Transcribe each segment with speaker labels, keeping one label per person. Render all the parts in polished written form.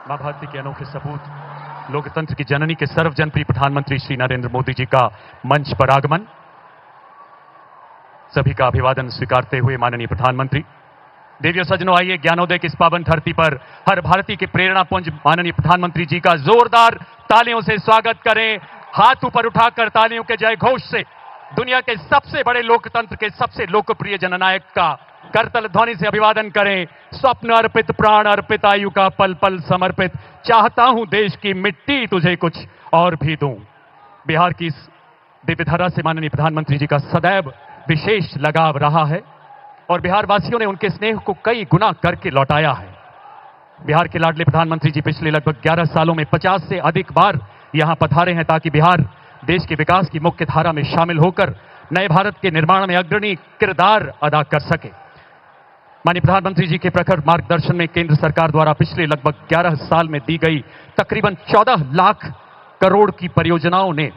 Speaker 1: मां भारती के अनोखे सपूत, लोकतंत्र की जननी के सर्वजनप्रिय प्रधानमंत्री श्री नरेंद्र मोदी जी का मंच पर आगमन। सभी का अभिवादन स्वीकारते हुए माननीय प्रधानमंत्री, देवियों सज्जनों, आइए ज्ञानोदय की इस पावन धरती पर हर भारतीय के प्रेरणा पुंज माननीय प्रधानमंत्री जी का जोरदार तालियों से स्वागत करें। हाथ ऊपर उठाकर तालियों के जय घोष से दुनिया के सबसे बड़े लोकतंत्र के सबसे लोकप्रिय जननायक का करतल ध्वनि से अभिवादन करें। स्वप्न अर्पित, प्राण अर्पित, आयु का पल पल समर्पित, चाहता हूं देश की मिट्टी तुझे कुछ और भी दूं। बिहार की इस दिव्य धरा से माननीय प्रधानमंत्री जी का सदैव विशेष लगाव रहा है और बिहार वासियों ने उनके स्नेह को कई गुना करके लौटाया है। बिहार के लाडले प्रधानमंत्री जी पिछले लगभग 11 सालों में 50 से अधिक बार यहां पधारे हैं ताकि बिहार देश के विकास की मुख्य धारा में शामिल होकर नए भारत के निर्माण में अग्रणी किरदार अदा कर सके। माननीय प्रधानमंत्री जी के प्रखर मार्गदर्शन में केंद्र सरकार द्वारा पिछले लगभग 11 साल में दी गई तकरीबन 14 लाख करोड़ की परियोजनाओं ने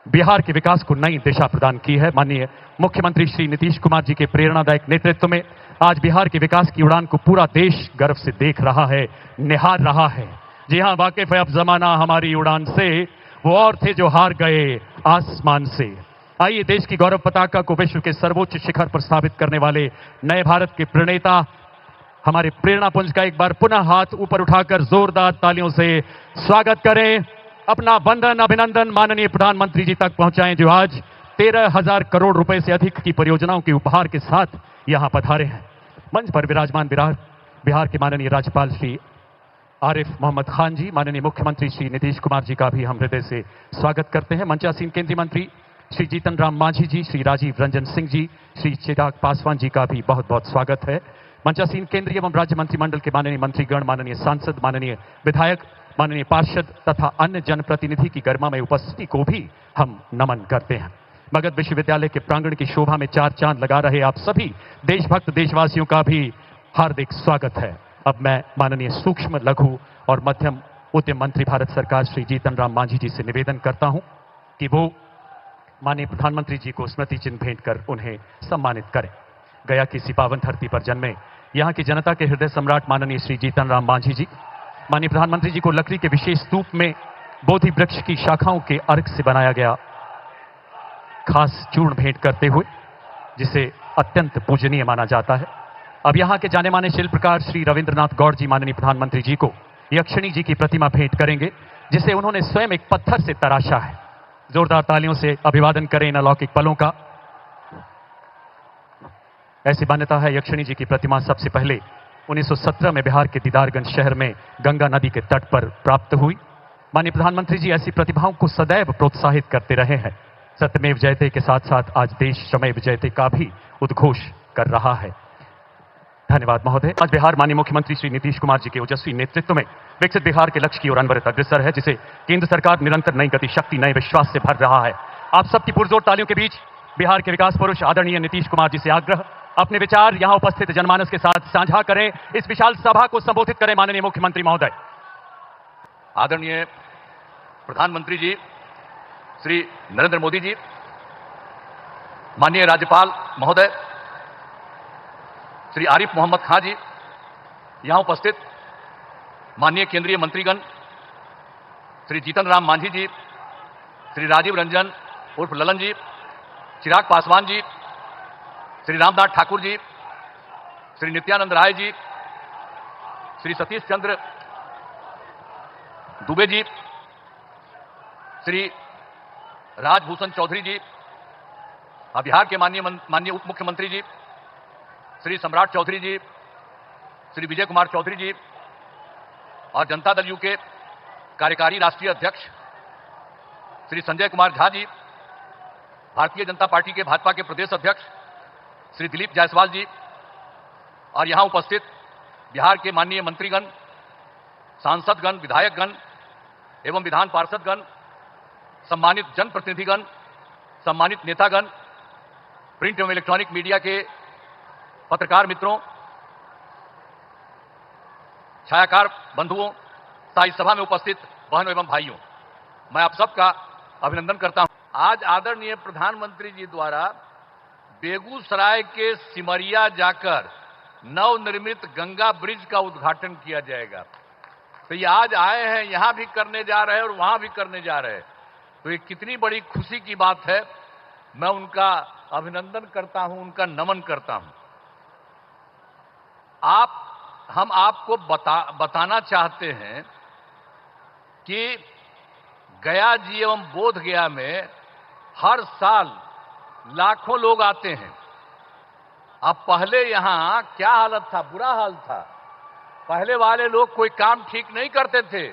Speaker 1: बिहार के विकास को नई दिशा प्रदान की है। माननीय मुख्यमंत्री श्री नीतीश कुमार जी के प्रेरणादायक नेतृत्व में आज बिहार के विकास की उड़ान को पूरा देश गर्व से देख रहा है, निहार रहा है। जी हां, वाकिफ है अब जमाना हमारी उड़ान से, वो और थे जो हार गए आसमान से। आइए देश की गौरव पताका को विश्व के सर्वोच्च शिखर पर स्थापित करने वाले नए भारत के प्रणेता हमारे प्रेरणा पुंज का एक बार पुनः हाथ ऊपर उठाकर जोरदार तालियों से स्वागत करें। अपना वंदन, अभिनंदन माननीय प्रधानमंत्री जी तक पहुंचाएं जो आज 13,000 करोड़ रुपए से अधिक की परियोजनाओं के उपहार के साथ यहां पधारे हैं। मंच पर विराजमान बिहार के माननीय राज्यपाल श्री आरिफ मोहम्मद खान जी, माननीय मुख्यमंत्री श्री नीतीश कुमार जी का भी हम हृदय से स्वागत करते हैं। मंचासीन केंद्रीय मंत्री श्री जीतन राम मांझी जी, श्री राजीव रंजन सिंह जी, श्री चिराग पासवान जी का भी बहुत बहुत स्वागत है। मंचासीन केंद्रीय एवं राज्य मंत्रिमंडल के माननीय मंत्रीगण, माननीय सांसद, माननीय विधायक, माननीय पार्षद तथा अन्य जनप्रतिनिधि की गरिमा में उपस्थिति को भी हम नमन करते हैं। मगध विश्वविद्यालय के प्रांगण की शोभा में चार चांद लगा रहे आप सभी देशभक्त देशवासियों का भी हार्दिक स्वागत है। अब मैं माननीय सूक्ष्म, लघु और मध्यम उद्यम मंत्री भारत सरकार श्री जीतन राम मांझी जी से निवेदन करता हूं कि वो माननीय प्रधानमंत्री जी को स्मृति चिन्ह भेंट कर उन्हें सम्मानित करें। गया की इसी पावन धरती पर जन्मे यहां की जनता के हृदय सम्राट माननीय श्री जीतन राम मांझी जी माननीय प्रधानमंत्री जी को लकड़ी के विशेष स्तूप में बोधि वृक्ष की शाखाओं के अर्क से बनाया गया खास चूर्ण भेंट करते हुए, जिसे अत्यंत पूजनीय माना जाता है। अब यहां के जाने माने शिल्पकार श्री रविंद्रनाथ गौड़ जी माननीय प्रधानमंत्री जी को यक्षिणी जी की प्रतिमा भेंट करेंगे, जिसे उन्होंने स्वयं एक पत्थर से तराशा है। जोरदार तालियों से अभिवादन करें इन अलौकिक पलों का। ऐसी मान्यता है यक्षिणी जी की प्रतिमा सबसे पहले 1917 में बिहार के दीदारगंज शहर में गंगा नदी के तट पर प्राप्त हुई। माननीय प्रधानमंत्री जी ऐसी प्रतिभाओं को सदैव प्रोत्साहित करते रहे हैं। सत्यमेव जयते के साथ साथ आज देश श्रमेव जयते का भी उद्घोष कर रहा है। धन्यवाद महोदय। आज बिहार माननीय मुख्यमंत्री श्री नीतीश कुमार जी के ओजस्वी नेतृत्व में विकसित बिहार के लक्ष्य की ओर अनवरत अग्रसर है, जिसे केंद्र सरकार निरंतर नई गति, शक्ति, नए विश्वास से भर रहा है। आप सबकी पुरजोर तालियों के बीच बिहार के विकास पुरुष आदरणीय नीतीश कुमार जी से आग्रह, अपने विचार यहां उपस्थित जनमानस के साथ साझा करें। इस विशाल सभा को संबोधित करें माननीय मुख्यमंत्री महोदय।
Speaker 2: आदरणीय प्रधानमंत्री जी श्री नरेंद्र मोदी जी, माननीय राज्यपाल महोदय श्री आरिफ मोहम्मद खान जी, यहां उपस्थित माननीय केंद्रीय मंत्रीगण श्री जीतन राम मांझी जी, श्री राजीव रंजन उर्फ ललन जी, चिराग पासवान जी, श्री रामनाथ ठाकुर जी, श्री नित्यानंद राय जी, श्री सतीश चंद्र दुबे जी, श्री राजभूषण चौधरी जी, बिहार के माननीय उप मुख्यमंत्री जी श्री सम्राट चौधरी जी, श्री विजय कुमार चौधरी जी और जनता दल यू के कार्यकारी राष्ट्रीय अध्यक्ष श्री संजय कुमार झा जी, भारतीय जनता पार्टी के भाजपा के प्रदेश अध्यक्ष श्री दिलीप जायसवाल जी और यहां उपस्थित बिहार के माननीय मंत्रीगण, सांसदगण, विधायकगण एवं विधान पार्षदगण, सम्मानित जनप्रतिनिधिगण, सम्मानित नेतागण, प्रिंट एवं इलेक्ट्रॉनिक मीडिया के पत्रकार मित्रों, छायाकार बंधुओं, साई सभा में उपस्थित बहनों एवं भाइयों, मैं आप सबका अभिनंदन करता हूं। आज आदरणीय प्रधानमंत्री जी द्वारा बेगूसराय के सिमरिया जाकर नवनिर्मित गंगा ब्रिज का उद्घाटन किया जाएगा। तो ये आज आए हैं, यहां भी करने जा रहे हैं और वहां भी करने जा रहे हैं। तो ये कितनी बड़ी खुशी की बात है। मैं उनका अभिनंदन करता हूं, उनका नमन करता हूं। हम आपको बताना चाहते हैं कि गया जी एवं बोध गया में हर साल लाखों लोग आते हैं। अब पहले यहां क्या हालत था, बुरा हाल था। पहले वाले लोग कोई काम ठीक नहीं करते थे,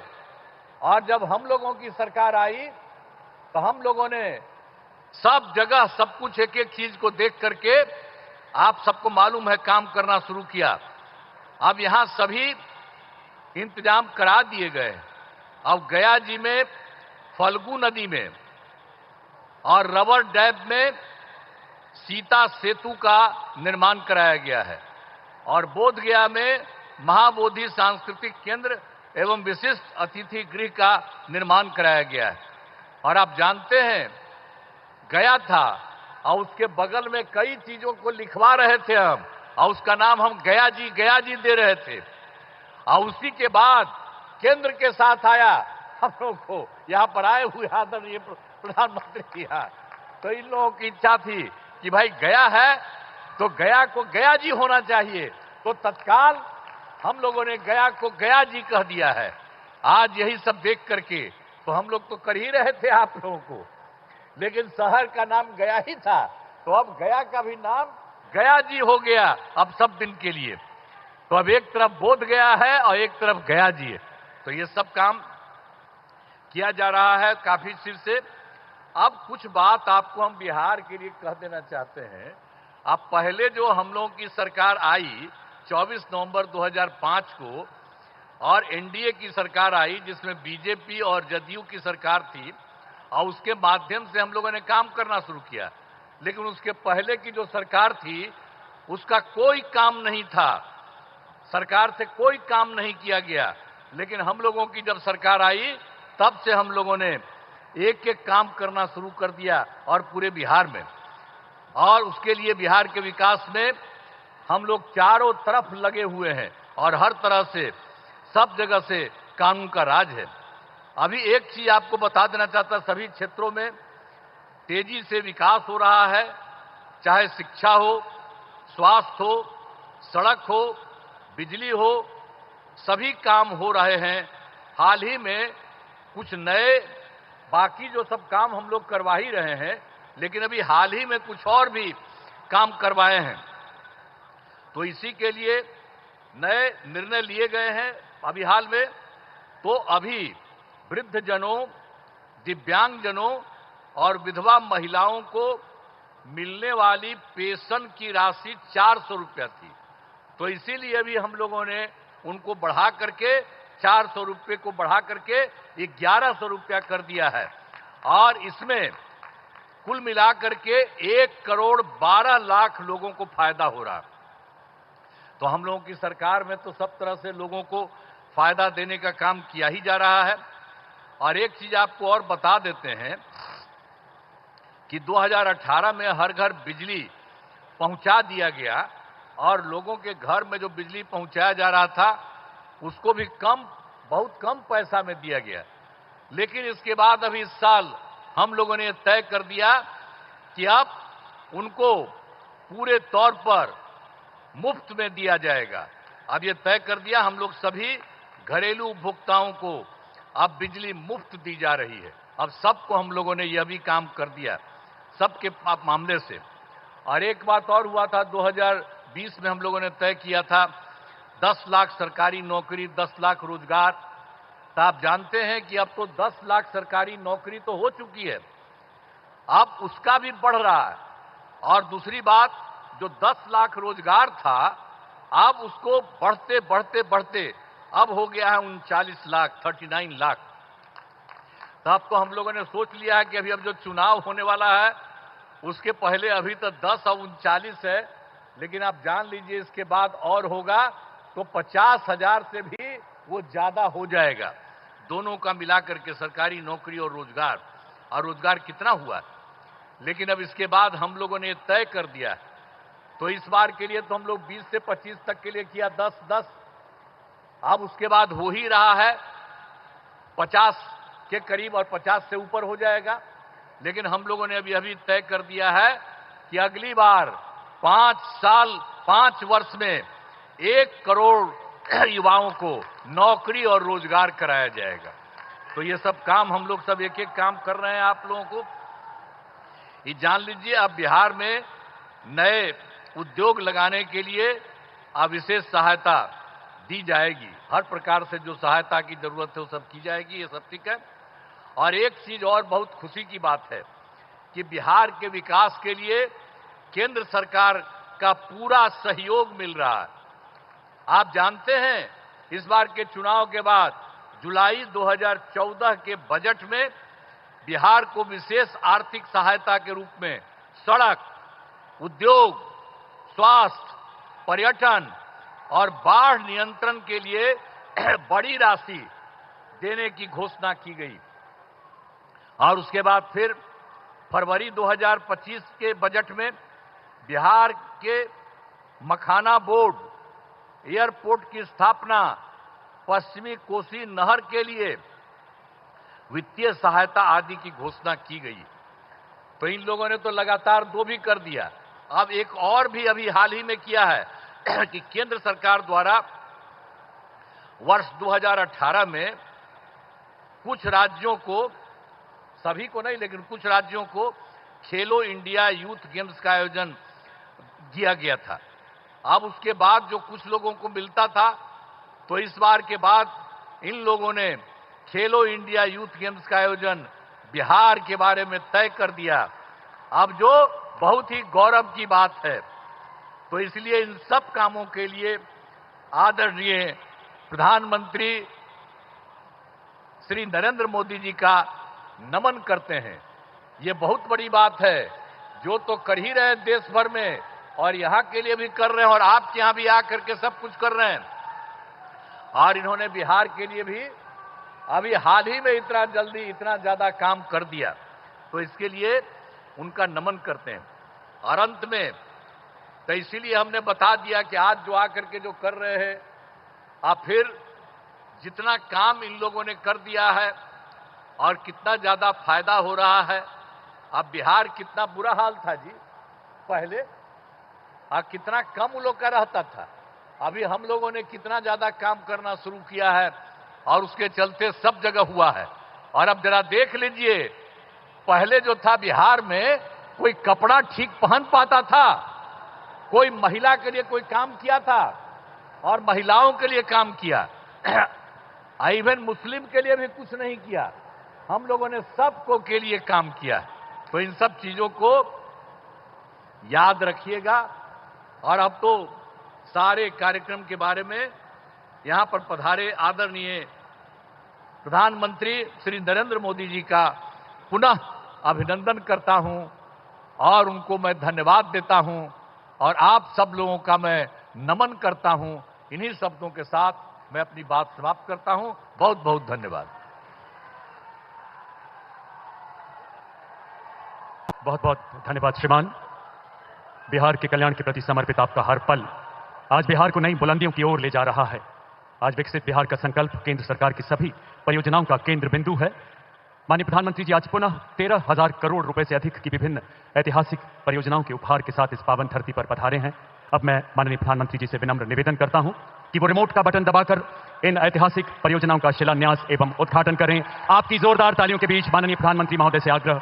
Speaker 2: और जब हम लोगों की सरकार आई तो हम लोगों ने सब जगह सब कुछ एक एक चीज को देख करके, आप सबको मालूम है, काम करना शुरू किया। अब यहां सभी इंतजाम करा दिए गए। अब गया जी में फल्गु नदी में और रबर डैम में सीता सेतु का निर्माण कराया गया है, और बोध गया में महाबोधि सांस्कृतिक केंद्र एवं विशिष्ट अतिथि गृह का निर्माण कराया गया है। और आप जानते हैं, गया था और उसके बगल में कई चीजों को लिखवा रहे थे हम, और उसका नाम हम गया जी दे रहे थे। और उसी के बाद केंद्र के साथ आया हम लोगों को यहां पर आए हुए आदरणीय प्रधानमंत्री जी। तो इन लोगों की इच्छा थी कि भाई गया है तो गया को गया जी होना चाहिए, तो तत्काल हम लोगों ने गया को गया जी कह दिया है। आज यही सब देख करके तो हम लोग तो कर ही रहे थे आप लोगों को, लेकिन शहर का नाम गया ही था, तो अब गया का भी नाम गया जी हो गया अब सब दिन के लिए। तो अब एक तरफ बोध गया है और एक तरफ गया जी है। तो ये सब काम किया जा रहा है काफी चिर से। अब कुछ बात आपको हम बिहार के लिए कह देना चाहते हैं। अब पहले जो हम लोगों की सरकार आई 24 नवंबर 2005 को, और एनडीए की सरकार आई जिसमें बीजेपी और जदयू की सरकार थी, और उसके माध्यम से हम लोगों ने काम करना शुरू किया। लेकिन उसके पहले की जो सरकार थी उसका कोई काम नहीं था, सरकार से कोई काम नहीं किया गया। लेकिन हम लोगों की जब सरकार आई तब से हम लोगों ने एक एक काम करना शुरू कर दिया, और पूरे बिहार में। और उसके लिए बिहार के विकास में हम लोग चारों तरफ लगे हुए हैं, और हर तरह से सब जगह से कानून का राज है। अभी एक चीज आपको बता देना चाहता, सभी क्षेत्रों में तेजी से विकास हो रहा है, चाहे शिक्षा हो, स्वास्थ्य हो, सड़क हो, बिजली हो, सभी काम हो रहे हैं। हाल ही में कुछ नए, बाकी जो सब काम हम लोग करवा ही रहे हैं, लेकिन अभी हाल ही में कुछ और भी काम करवाए हैं। तो इसी के लिए नए निर्णय लिए गए हैं अभी हाल में। तो अभी वृद्धजनों, दिव्यांगजनों और विधवा महिलाओं को मिलने वाली पेंशन की राशि 400 रुपया थी, तो इसीलिए अभी हम लोगों ने उनको बढ़ा करके 400 रुपये को बढ़ा करके 1100 रुपया कर दिया है। और इसमें कुल मिलाकर के 1 करोड़ 12 लाख लोगों को फायदा हो रहा है। तो हम लोगों की सरकार में तो सब तरह से लोगों को फायदा देने का काम किया ही जा रहा है। और एक चीज आपको और बता देते हैं कि 2018 में हर घर बिजली पहुंचा दिया गया, और लोगों के घर में जो बिजली पहुंचाया जा रहा था उसको भी बहुत कम पैसा में दिया गया। लेकिन इसके बाद अभी इस साल हम लोगों ने तय कर दिया कि अब उनको पूरे तौर पर मुफ्त में दिया जाएगा। अब ये तय कर दिया, हम लोग सभी घरेलू उपभोक्ताओं को अब बिजली मुफ्त दी जा रही है। अब सबको हम लोगों ने यह भी काम कर दिया, सबके मामले से। और एक बात और हुआ था, 2020 में हम लोगों ने तय किया था 10 लाख सरकारी नौकरी, 10 लाख रोजगार। तो आप जानते हैं कि अब तो 10 लाख सरकारी नौकरी तो हो चुकी है, अब उसका भी बढ़ रहा है। और दूसरी बात, जो 10 लाख रोजगार था, अब उसको बढ़ते बढ़ते बढ़ते अब हो गया है 39 लाख, 39 लाख। तो अब तो हम लोगों ने सोच लिया है कि अभी अब जो चुनाव होने वाला है उसके पहले अभी तो 10 और 39 है, लेकिन आप जान लीजिए इसके बाद और होगा तो 50,000 से भी वो ज्यादा हो जाएगा, दोनों का मिलाकर के, सरकारी नौकरी और रोजगार। और रोजगार कितना हुआ, लेकिन अब इसके बाद हम लोगों ने तय कर दिया है। तो इस बार के लिए तो हम लोग 20 से 25 तक के लिए किया, 10-10। अब उसके बाद हो ही रहा है 50 के करीब और 50 से ऊपर हो जाएगा। लेकिन हम लोगों ने अभी तय कर दिया है कि अगली बार 5 वर्ष में 1 करोड़ युवाओं को नौकरी और रोजगार कराया जाएगा। तो ये सब काम हम लोग सब एक एक काम कर रहे हैं। आप लोगों को ये जान लीजिए, अब बिहार में नए उद्योग लगाने के लिए अब विशेष सहायता दी जाएगी। हर प्रकार से जो सहायता की जरूरत है वो सब की जाएगी। ये सब ठीक है। और एक चीज और बहुत खुशी की बात है कि बिहार के विकास के लिए केंद्र सरकार का पूरा सहयोग मिल रहा है। आप जानते हैं, इस बार के चुनाव के बाद जुलाई 2014 के बजट में बिहार को विशेष आर्थिक सहायता के रूप में सड़क, उद्योग, स्वास्थ्य, पर्यटन और बाढ़ नियंत्रण के लिए बड़ी राशि देने की घोषणा की गई। और उसके बाद फिर फरवरी 2025 के बजट में बिहार के मखाना बोर्ड, एयरपोर्ट की स्थापना, पश्चिमी कोसी नहर के लिए वित्तीय सहायता आदि की घोषणा की गई। तो इन लोगों ने तो लगातार 2 भी कर दिया। अब एक और भी अभी हाल ही में किया है कि केंद्र सरकार द्वारा वर्ष 2018 में कुछ राज्यों को, सभी को नहीं लेकिन कुछ राज्यों को, खेलो इंडिया यूथ गेम्स का आयोजन किया गया था। अब उसके बाद जो कुछ लोगों को मिलता था, तो इस बार के बाद इन लोगों ने खेलो इंडिया यूथ गेम्स का आयोजन बिहार के बारे में तय कर दिया। अब जो बहुत ही गौरव की बात है। तो इसलिए इन सब कामों के लिए आदरणीय प्रधानमंत्री श्री नरेंद्र मोदी जी का नमन करते हैं। ये बहुत बड़ी बात है, जो तो कर ही रहे हैं देश भर में, और यहां के लिए भी कर रहे हैं, और आपके यहां भी आकर के सब कुछ कर रहे हैं। और इन्होंने बिहार के लिए भी अभी हाल ही में इतना जल्दी इतना ज्यादा काम कर दिया। तो इसके लिए उनका नमन करते हैं। और अंत में तो इसीलिए हमने बता दिया कि आज जो आकर के जो कर रहे हैं, अब फिर जितना काम इन लोगों ने कर दिया है और कितना ज्यादा फायदा हो रहा है। अब बिहार कितना बुरा हाल था जी पहले, कितना कम लोग का रहता था। अभी हम लोगों ने कितना ज्यादा काम करना शुरू किया है और उसके चलते सब जगह हुआ है। और अब जरा देख लीजिए, पहले जो था बिहार में कोई कपड़ा ठीक पहन पाता था, कोई महिला के लिए कोई काम किया था और महिलाओं के लिए काम किया, इवन मुस्लिम के लिए भी कुछ नहीं किया। हम लोगों ने सबको के लिए काम किया। तो इन सब चीजों को याद रखिएगा। और अब तो सारे कार्यक्रम के बारे में यहां पर पधारे आदरणीय प्रधानमंत्री श्री नरेंद्र मोदी जी का पुनः अभिनंदन करता हूं और उनको मैं धन्यवाद देता हूं और आप सब लोगों का मैं नमन करता हूं। इन्हीं शब्दों के साथ मैं अपनी बात समाप्त करता हूं। बहुत बहुत धन्यवाद।
Speaker 1: बहुत बहुत धन्यवाद श्रीमान। बिहार के कल्याण के प्रति समर्पित आपका हर पल आज बिहार को नई बुलंदियों की ओर ले जा रहा है। आज विकसित बिहार का संकल्प केंद्र सरकार की सभी परियोजनाओं का केंद्र बिंदु है। माननीय प्रधानमंत्री जी आज पुनः 13,000 करोड़ रुपए से अधिक की विभिन्न ऐतिहासिक परियोजनाओं के उपहार के साथ इस पावन धरती पर पधारे हैं। अब मैं माननीय प्रधानमंत्री जी से विनम्र निवेदन करता हूं कि वो रिमोट का बटन दबाकर इन ऐतिहासिक परियोजनाओं का शिलान्यास एवं उद्घाटन करें। आपकी जोरदार तालियों के बीच माननीय प्रधानमंत्री महोदय से आग्रह।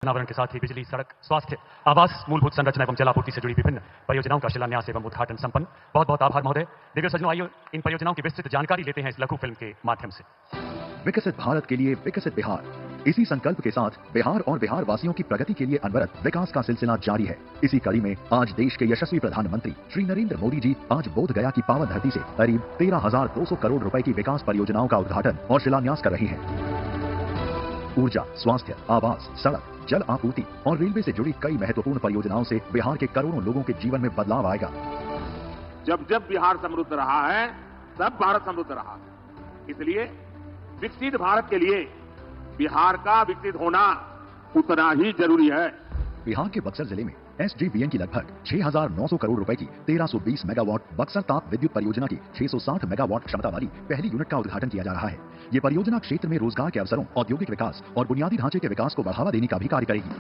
Speaker 1: पर्यावरण के साथ ही बिजली, सड़क, स्वास्थ्य, आवास, मूलभूत संरचना एवं जलापूर्ति से जुड़ी विभिन्न परियोजनाओं का शिलान्यास एवं उद्घाटन संपन्न। बहुत बहुत आभार महोदय। दिव्य सज्जनों, आइए इन परियोजनाओं की विस्तृत जानकारी लेते हैं इस लघु फिल्म के माध्यम से।
Speaker 3: विकसित भारत के लिए विकसित बिहार, इसी संकल्प के साथ बिहार और बिहार वासियों की प्रगति के लिए अनवरत विकास का सिलसिला जारी है। इसी कड़ी में आज देश के यशस्वी प्रधानमंत्री श्री नरेंद्र मोदी जी आज बोध गया की पावन धरती से करीब 13,200 करोड़ रुपए की विकास परियोजनाओं का उद्घाटन और शिलान्यास कर रहे हैं। ऊर्जा, स्वास्थ्य, आवास, सड़क, जल आपूर्ति और रेलवे से जुड़ी कई महत्वपूर्ण परियोजनाओं से बिहार के करोड़ों लोगों के जीवन में बदलाव आएगा।
Speaker 4: जब जब बिहार समृद्ध रहा है, तब भारत समृद्ध रहा है। इसलिए विकसित भारत के लिए बिहार का विकसित होना उतना ही जरूरी है।
Speaker 3: बिहार के बक्सर जिले में एसजेवीएन की लगभग 6,900 करोड़ रुपए की 1320 मेगावाट बक्सर ताप विद्युत परियोजना की 660 मेगावाट क्षमता वाली पहली यूनिट का उद्घाटन किया जा रहा है। ये परियोजना क्षेत्र में रोजगार के अवसरों, औद्योगिक विकास और बुनियादी ढांचे के विकास को बढ़ावा देने का भी कार्य करेगी।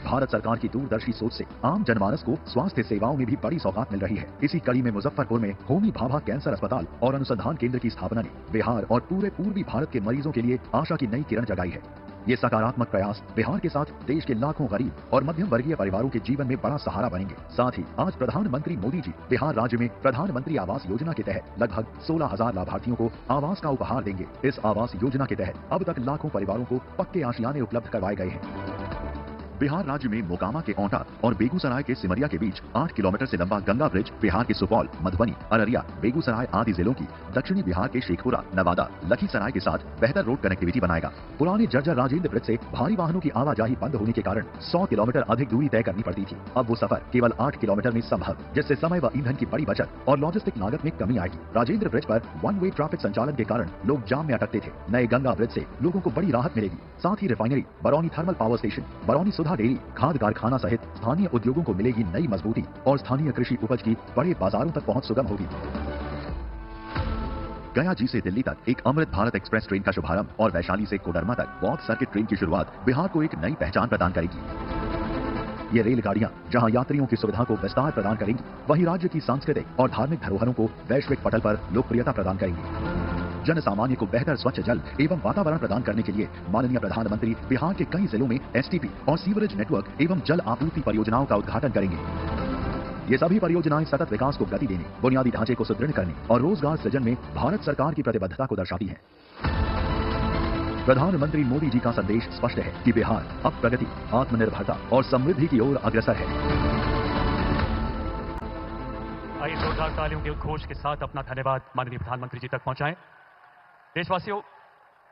Speaker 3: भारत सरकार की दूरदर्शी सोच से आम जनमानस को स्वास्थ्य सेवाओं में भी बड़ी सौगात मिल रही है। इसी कड़ी में मुजफ्फरपुर में होमी भाभा कैंसर अस्पताल और अनुसंधान केंद्र की स्थापना ने बिहार और पूरे पूर्वी भारत के मरीजों के लिए आशा की नई किरण जगाई है। ये सकारात्मक प्रयास बिहार के साथ देश के लाखों गरीब और मध्यम वर्गीय परिवारों के जीवन में बड़ा सहारा बनेंगे। साथ ही आज प्रधानमंत्री मोदी जी बिहार राज्य में प्रधानमंत्री आवास योजना के तहत लगभग 16,000 लाभार्थियों को आवास का उपहार देंगे। इस आवास योजना के तहत अब तक लाखों परिवारों को पक्के आशियाने उपलब्ध करवाए गए हैं। बिहार राज्य में मोकामा के औंटा और बेगूसराय के सिमरिया के बीच 8 किलोमीटर से लंबा गंगा ब्रिज बिहार के सुपौल, मधुबनी, अररिया, बेगूसराय आदि जिलों की दक्षिणी बिहार के शेखपुरा, नवादा, लखीसराय के साथ बेहतर रोड कनेक्टिविटी बनाएगा। पुराने जर्जर राजेंद्र ब्रिज से भारी वाहनों की आवाजाही बंद होने के कारण 100 किलोमीटर अधिक दूरी तय करनी पड़ती थी। अब वो सफर केवल 8 किलोमीटर में संभव, जिससे समय व ईंधन की बड़ी बचत और लॉजिस्टिक लागत में कमी आएगी। राजेंद्र ब्रिज पर वन वे ट्रैफिक संचालन के कारण लोग जाम में अटकते थे। नए गंगा ब्रिज से लोगों को बड़ी राहत मिलेगी। साथ ही refinery, Barauni thermal power station, Barauni Sudha dairy, खाद कारखाना सहित स्थानीय उद्योगों को मिलेगी नई मजबूती और स्थानीय कृषि उपज की बड़े बाजारों तक पहुंच सुगम होगी। गया जी से दिल्ली तक एक अमृत भारत एक्सप्रेस ट्रेन का शुभारंभ और वैशाली से कोडरमा तक बौद्ध सर्किट ट्रेन की शुरुआत बिहार को एक नई पहचान प्रदान करेगी। ये रेलगाड़ियां जहां यात्रियों की सुविधा को विस्तार प्रदान करेंगी, वहीं राज्य की सांस्कृतिक और धार्मिक धरोहरों को वैश्विक पटल पर लोकप्रियता प्रदान करेंगी। जन सामान्य को बेहतर स्वच्छ जल एवं वातावरण प्रदान करने के लिए माननीय प्रधानमंत्री बिहार के कई जिलों में एसटीपी और सीवरेज नेटवर्क एवं जल आपूर्ति परियोजनाओं का उद्घाटन करेंगे। ये सभी परियोजनाएं सतत विकास को गति देने, बुनियादी ढांचे को सुदृढ़ करने और रोजगार सृजन में भारत सरकार की प्रतिबद्धता को दर्शाती हैं। प्रधानमंत्री मोदी जी का संदेश स्पष्ट है कि बिहार अब प्रगति, आत्मनिर्भरता और समृद्धि की ओर अग्रसर है।
Speaker 1: आइए जोरदार तालियों के उद्घोष के साथ अपना धन्यवाद माननीय प्रधानमंत्री जी तक पहुंचाएं। देशवासियों,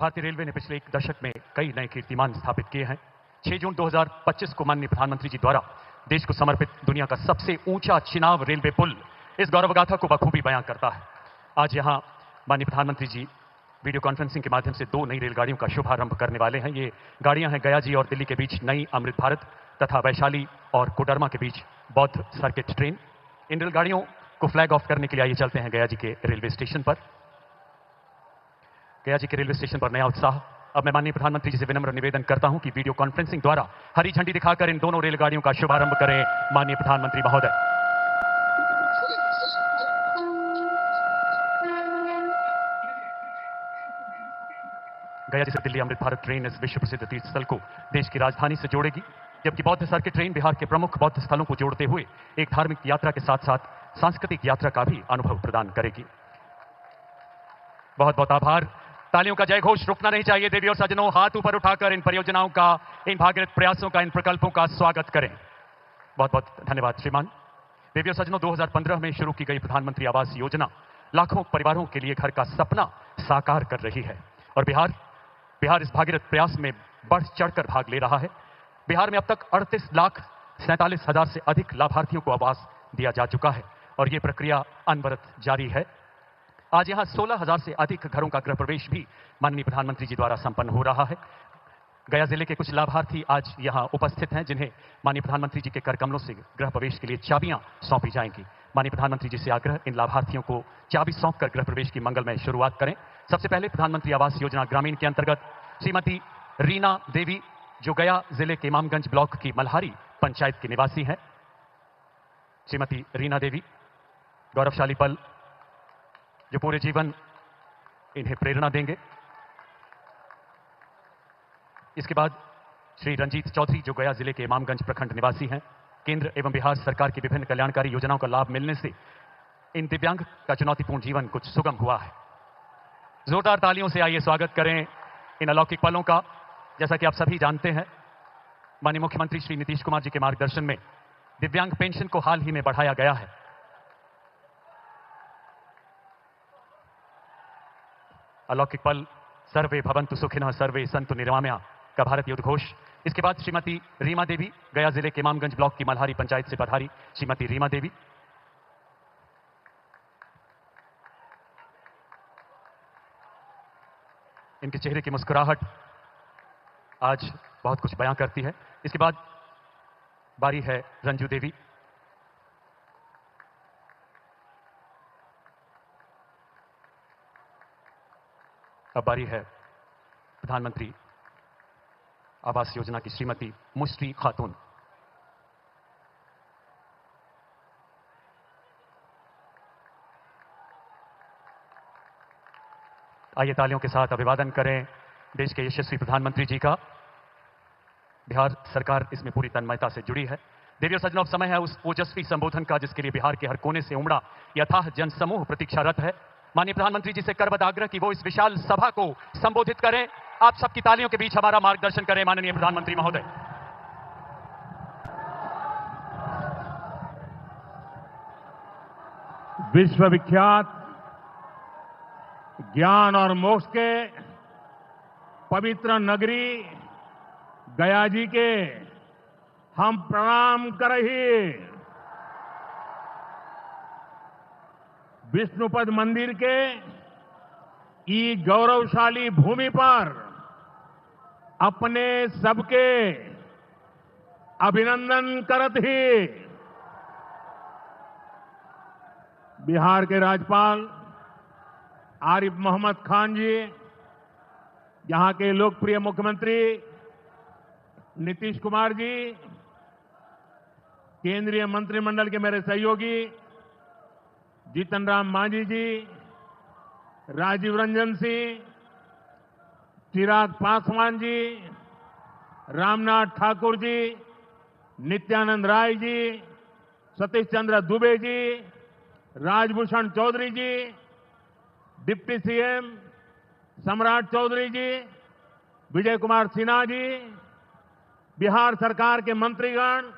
Speaker 1: भारतीय रेलवे ने पिछले एक दशक में कई नए कीर्तिमान स्थापित किए हैं। 6 जून 2025 को माननीय प्रधानमंत्री जी द्वारा देश को समर्पित दुनिया का सबसे ऊंचा चिनाब रेलवे पुल इस गौरवगाथा को बखूबी बयां करता है। आज यहां माननीय प्रधानमंत्री जी वीडियो कॉन्फ्रेंसिंग के माध्यम से 2 नई रेलगाड़ियों का शुभारंभ करने वाले हैं। ये गाड़ियां हैं गया जी और दिल्ली के बीच नई अमृत भारत तथा वैशाली और कोडरमा के बीच बौद्ध सर्किट ट्रेन। इन रेलगाड़ियों को फ्लैग ऑफ करने के लिए आइए चलते हैं गया जी के रेलवे स्टेशन पर। गया जी के रेलवे स्टेशन पर नया उत्साह। अब मैं माननीय प्रधानमंत्री जी से विनम्र निवेदन करता हूं कि वीडियो कॉन्फ्रेंसिंग द्वारा हरी झंडी दिखाकर इन दोनों रेलगाड़ियों का शुभारंभ करें माननीय प्रधानमंत्री महोदय। गया जी से दिल्ली अमृत भारत ट्रेन इस विश्व प्रसिद्ध तीर्थ स्थल को देश की राजधानी से जोड़ेगी, जबकि बौद्ध सर्किट ट्रेन बिहार के प्रमुख बौद्ध स्थलों को जोड़ते हुए एक धार्मिक यात्रा के साथ साथ सांस्कृतिक यात्रा का भी अनुभव प्रदान करेगी। बहुत बहुत आभार। तालियों का जय घोष रुकना नहीं चाहिए। देवी और सज्जनों, हाथ ऊपर उठाकर इन परियोजनाओं का, इन भागीरथ प्रयासों का, इन प्रकल्पों का स्वागत करें। बहुत बहुत धन्यवाद श्रीमान। देवी और सज्जनों, 2015 में शुरू की गई प्रधानमंत्री आवास योजना लाखों परिवारों के लिए घर का सपना साकार कर रही है और बिहार इस भागीरथ प्रयास में बढ़ चढ़कर भाग ले रहा है। बिहार में अब तक 38,47,000 से अधिक लाभार्थियों को आवास दिया जा चुका है और यह प्रक्रिया अनवरत जारी है। आज यहां 16,000 से अधिक घरों का गृह प्रवेश भी माननीय प्रधानमंत्री जी द्वारा संपन्न हो रहा है। गया जिले के कुछ लाभार्थी आज यहां उपस्थित हैं जिन्हें माननीय प्रधानमंत्री जी के कर कमलों से गृह प्रवेश के लिए चाबियां सौंपी जाएंगी। माननीय प्रधानमंत्री जी से आग्रह, इन लाभार्थियों को चाबी सौंपकर गृह प्रवेश की मंगलमय शुरुआत करें। सबसे पहले प्रधानमंत्री आवास योजना ग्रामीण के अंतर्गत श्रीमती रीना देवी, जो गया जिले के इमामगंज ब्लॉक की मल्हारी पंचायत की निवासी हैं। श्रीमती रीना देवी, गौरवशाली पल जो पूरे जीवन इन्हें प्रेरणा देंगे। इसके बाद श्री रंजीत चौधरी, जो गया जिले के इमामगंज प्रखंड निवासी हैं। केंद्र एवं बिहार सरकार की विभिन्न कल्याणकारी योजनाओं का लाभ मिलने से इन दिव्यांग का चुनौतीपूर्ण जीवन कुछ सुगम हुआ है। जोरदार तालियों से आइए स्वागत करें इन अलौकिक पलों का। जैसा कि आप सभी जानते हैं, माननीय मुख्यमंत्री श्री नीतीश कुमार जी के मार्गदर्शन में दिव्यांग पेंशन को हाल ही में बढ़ाया गया है। अलौकिक पल सर्वे भवन्तु सुखिनः सर्वे सन्तु निरामया का भारतीय उद्घोष। इसके बाद श्रीमती रीमा देवी, गया जिले के इमामगंज ब्लॉक की मल्हारी पंचायत से पधारी श्रीमती रीमा देवी। इनके चेहरे की मुस्कुराहट आज बहुत कुछ बयां करती है। इसके बाद बारी है रंजू देवी। अब बारी है प्रधानमंत्री आवास योजना की श्रीमती मुश्री खातून। आइए तालियों के साथ अभिवादन करें देश के यशस्वी प्रधानमंत्री जी का। बिहार सरकार इसमें पूरी तन्मयता से जुड़ी है। देवी और सज्जनों, समय है उस ओजस्वी संबोधन का जिसके लिए बिहार के हर कोने से उमड़ा यथाह जनसमूह प्रतीक्षारत है। माननीय प्रधानमंत्री जी से करबद्ध आग्रह कि वो इस विशाल सभा को संबोधित करें। आप सबकी तालियों के बीच हमारा मार्गदर्शन करें माननीय प्रधानमंत्री महोदय।
Speaker 4: विश्वविख्यात ज्ञान और मोक्ष के पवित्र नगरी गया जी के हम प्रणाम करही। विष्णुपद मंदिर के ई गौरवशाली भूमि पर अपने सबके अभिनंदन करत ही बिहार के राज्यपाल आरिफ मोहम्मद खान जी, यहां के लोकप्रिय मुख्यमंत्री नीतीश कुमार जी, केंद्रीय मंत्रिमंडल के मेरे सहयोगी जीतन राम मांझी जी, राजीव रंजन सिंह, चिराग पासवान जी, रामनाथ ठाकुर जी, नित्यानंद राय जी, सतीश चंद्र दुबे जी, राजभूषण चौधरी जी, डिप्टी सीएम सम्राट चौधरी जी, विजय कुमार सिन्हा जी, बिहार सरकार के मंत्रीगण,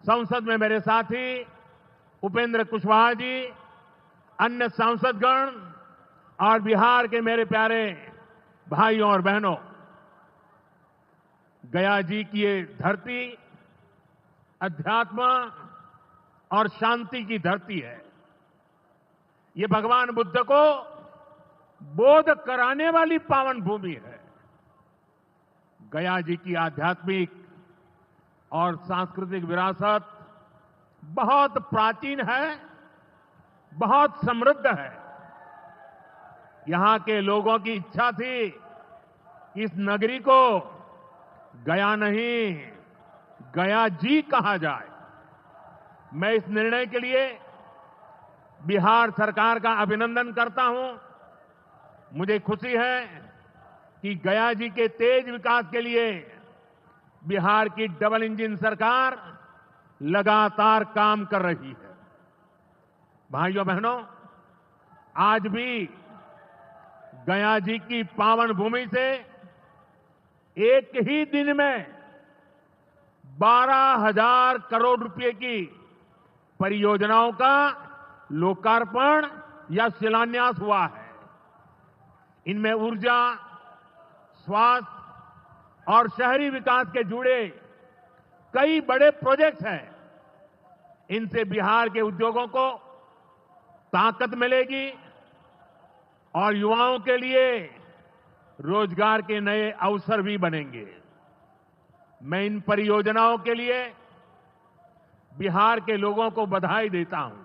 Speaker 4: संसद में मेरे साथी उपेंद्र कुशवाहा जी, अन्य सांसदगण और बिहार के मेरे प्यारे भाइयों और बहनों, गया जी की ये धरती अध्यात्म और शांति की धरती है। ये भगवान बुद्ध को बोध कराने वाली पावन भूमि है। गया जी की आध्यात्मिक और सांस्कृतिक विरासत बहुत प्राचीन है, बहुत समृद्ध है। यहां के लोगों की इच्छा थी कि इस नगरी को गया नहीं, गया जी कहा जाए। मैं इस निर्णय के लिए बिहार सरकार का अभिनंदन करता हूं। मुझे खुशी है कि गया जी के तेज विकास के लिए बिहार की डबल इंजन सरकार लगातार काम कर रही है। भाइयों बहनों, आज भी गया जी की पावन भूमि से एक ही दिन में 12,000 करोड़ रुपए की परियोजनाओं का लोकार्पण या शिलान्यास हुआ है। इनमें ऊर्जा, स्वास्थ्य और शहरी विकास के जुड़े कई बड़े प्रोजेक्ट्स हैं। इनसे बिहार के उद्योगों को ताकत मिलेगी और युवाओं के लिए रोजगार के नए अवसर भी बनेंगे। मैं इन परियोजनाओं के लिए बिहार के लोगों को बधाई देता हूं।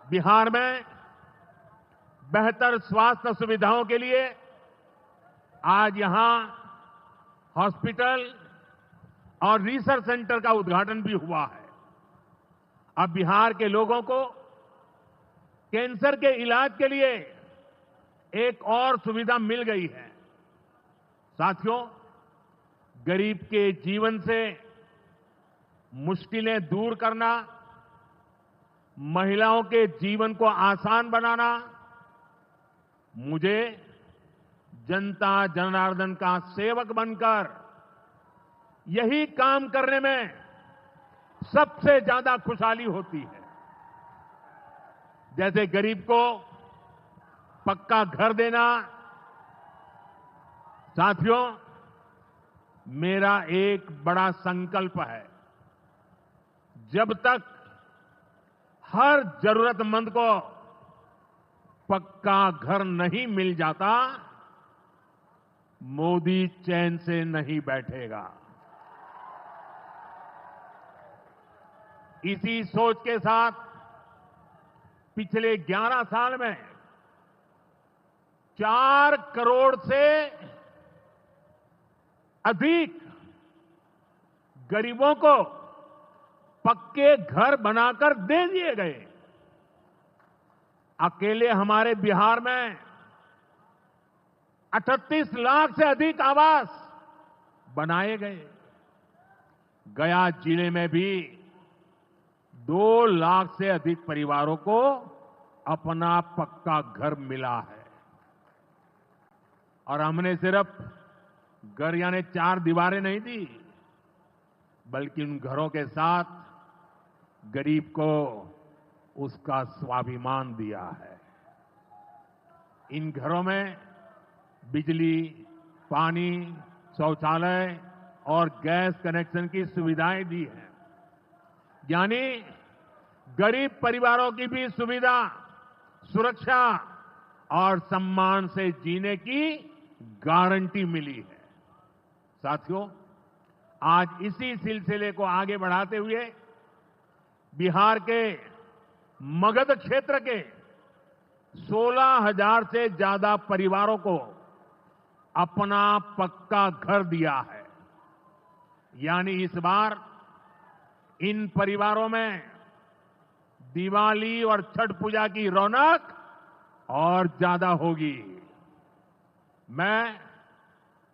Speaker 4: बिहार में बेहतर स्वास्थ्य सुविधाओं के लिए आज यहां हॉस्पिटल और रिसर्च सेंटर का उद्घाटन भी हुआ है। अब बिहार के लोगों को कैंसर के इलाज के लिए एक और सुविधा मिल गई है। साथियों, गरीब के जीवन से मुश्किलें दूर करना, महिलाओं के जीवन को आसान बनाना, मुझे जनता जनार्दन का सेवक बनकर यही काम करने में सबसे ज्यादा खुशहाली होती है। जैसे गरीब को पक्का घर देना। साथियों, मेरा एक बड़ा संकल्प है, जब तक हर जरूरतमंद को पक्का घर नहीं मिल जाता, मोदी चैन से नहीं बैठेगा। इसी सोच के साथ पिछले 11 साल में 4 करोड़ से अधिक गरीबों को पक्के घर बनाकर दे दिए गए। अकेले हमारे बिहार में 38 लाख से अधिक आवास बनाए गए। गया जिले में भी 2 लाख से अधिक परिवारों को अपना पक्का घर मिला है। और हमने सिर्फ घर यानी 4 दीवारें नहीं दी, बल्कि उन घरों के साथ गरीब को उसका स्वाभिमान दिया है। इन घरों में बिजली, पानी, शौचालय और गैस कनेक्शन की सुविधाएं दी हैं। यानी गरीब परिवारों की भी सुविधा, सुरक्षा और सम्मान से जीने की गारंटी मिली है। साथियों, आज इसी सिलसिले को आगे बढ़ाते हुए बिहार के मगध क्षेत्र के 16,000 से ज्यादा परिवारों को अपना पक्का घर दिया है। यानी इस बार इन परिवारों में दिवाली और छठ पूजा की रौनक और ज्यादा होगी। मैं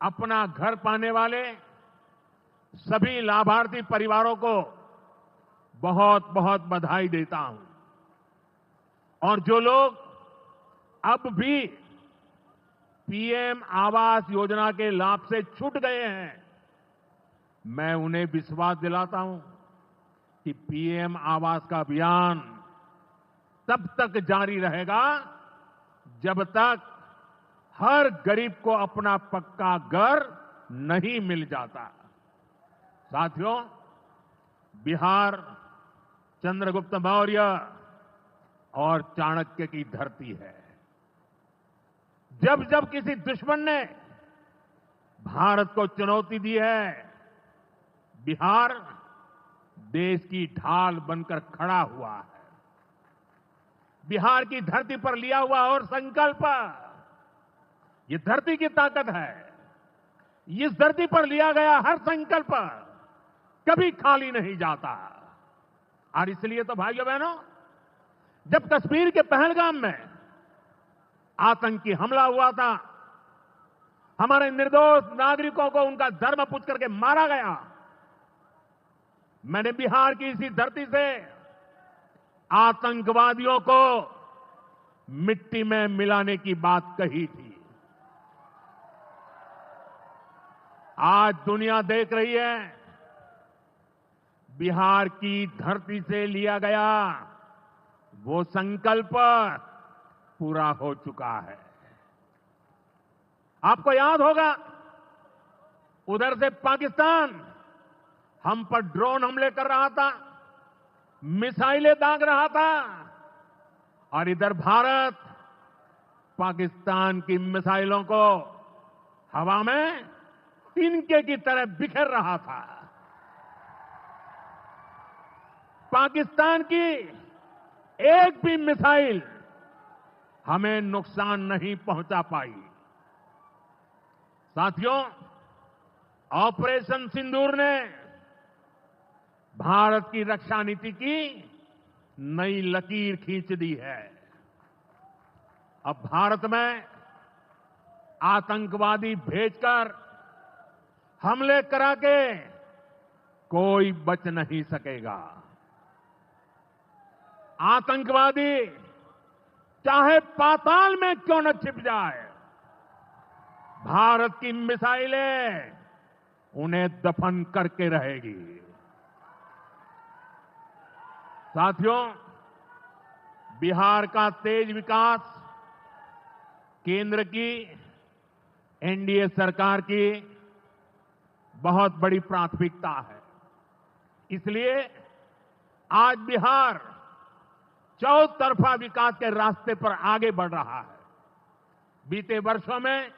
Speaker 4: अपना घर पाने वाले सभी लाभार्थी परिवारों को बहुत बहुत बधाई देता हूं। और जो लोग अब भी पीएम आवास योजना के लाभ से छूट गए हैं, मैं उन्हें विश्वास दिलाता हूं कि पीएम आवास का अभियान तब तक जारी रहेगा जब तक हर गरीब को अपना पक्का घर नहीं मिल जाता। साथियों, बिहार चंद्रगुप्त मौर्य और चाणक्य की धरती है। जब जब किसी दुश्मन ने भारत को चुनौती दी है, बिहार देश की ढाल बनकर खड़ा हुआ है। बिहार की धरती पर लिया हुआ और संकल्प, ये धरती की ताकत है। इस धरती पर लिया गया हर संकल्प कभी खाली नहीं जाता। और इसलिए तो भाइयों बहनों, जब कश्मीर के पहलगाम में आतंकी हमला हुआ था, हमारे निर्दोष नागरिकों को उनका धर्म पूछ करके मारा गया, मैंने बिहार की इसी धरती से आतंकवादियों को मिट्टी में मिलाने की बात कही थी। आज दुनिया देख रही है, बिहार की धरती से लिया गया वो संकल्प पूरा हो चुका है। आपको याद होगा, उधर से पाकिस्तान हम पर ड्रोन हमले कर रहा था, मिसाइलें दाग रहा था, और इधर भारत पाकिस्तान की मिसाइलों को हवा में तिनके की तरह बिखेर रहा था। पाकिस्तान की एक भी मिसाइल हमें नुकसान नहीं पहुंचा पाई। साथियों, ऑपरेशन सिंदूर ने भारत की रक्षा नीति की नई लकीर खींच दी है। अब भारत में आतंकवादी भेजकर हमले करा के कोई बच नहीं सकेगा। आतंकवादी चाहे पाताल में क्यों न छिप जाए, भारत की मिसाइलें उन्हें दफन करके रहेगी। साथियों, बिहार का तेज विकास केंद्र की एनडीए सरकार की बहुत बड़ी प्राथमिकता है। इसलिए आज बिहार चौतरफा विकास के रास्ते पर आगे बढ़ रहा है। बीते वर्षों में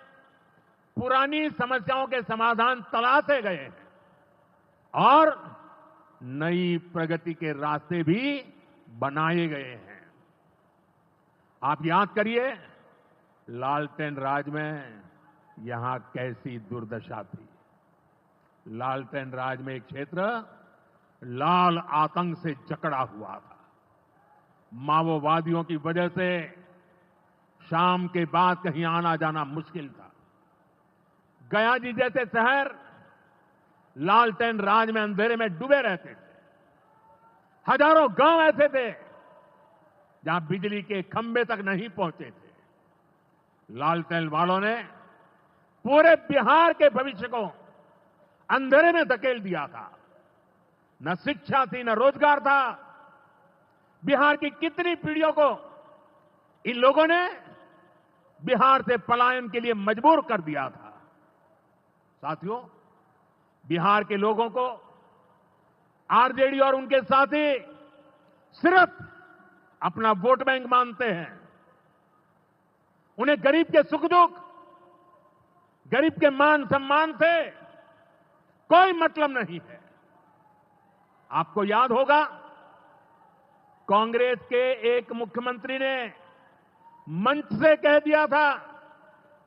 Speaker 4: पुरानी समस्याओं के समाधान तलाशे गए हैं और नई प्रगति के रास्ते भी बनाए गए हैं। आप याद करिए, लालटेन राज में यहां कैसी दुर्दशा थी। लालटेन राज में एक क्षेत्र लाल आतंक से जकड़ा हुआ था। माओवादियों की वजह से शाम के बाद कहीं आना जाना मुश्किल था। गया जी जैसे शहर लालटेन राज में अंधेरे में डूबे रहते थे। हजारों गांव ऐसे थे जहां बिजली के खंभे तक नहीं पहुंचे थे। लालटेन वालों ने पूरे बिहार के भविष्य को अंधेरे में धकेल दिया था। न शिक्षा थी, न रोजगार था। बिहार की कितनी पीढ़ियों को इन लोगों ने बिहार से पलायन के लिए मजबूर कर दिया था। साथियों, बिहार के लोगों को आरजेडी और उनके साथी सिर्फ अपना वोट बैंक मानते हैं। उन्हें गरीब के सुख दुख, गरीब के मान सम्मान से कोई मतलब नहीं है। आपको याद होगा, कांग्रेस के एक मुख्यमंत्री ने मंच से कह दिया था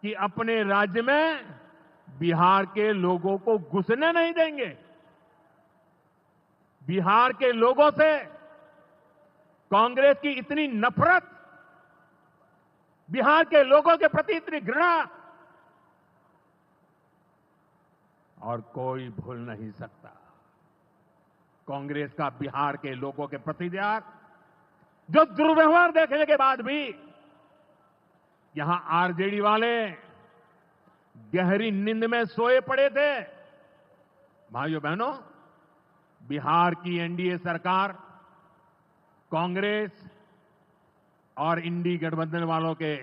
Speaker 4: कि अपने राज्य में बिहार के लोगों को घुसने नहीं देंगे। बिहार के लोगों से कांग्रेस की इतनी नफरत, बिहार के लोगों के प्रति इतनी घृणा और कोई भूल नहीं सकता। कांग्रेस का बिहार के लोगों के प्रति जो दुर्व्यवहार देखने के बाद भी यहां आरजेडी वाले गहरी नींद में सोए पड़े थे। भाइयों बहनों, बिहार की एनडीए सरकार कांग्रेस और इंडी गठबंधन वालों के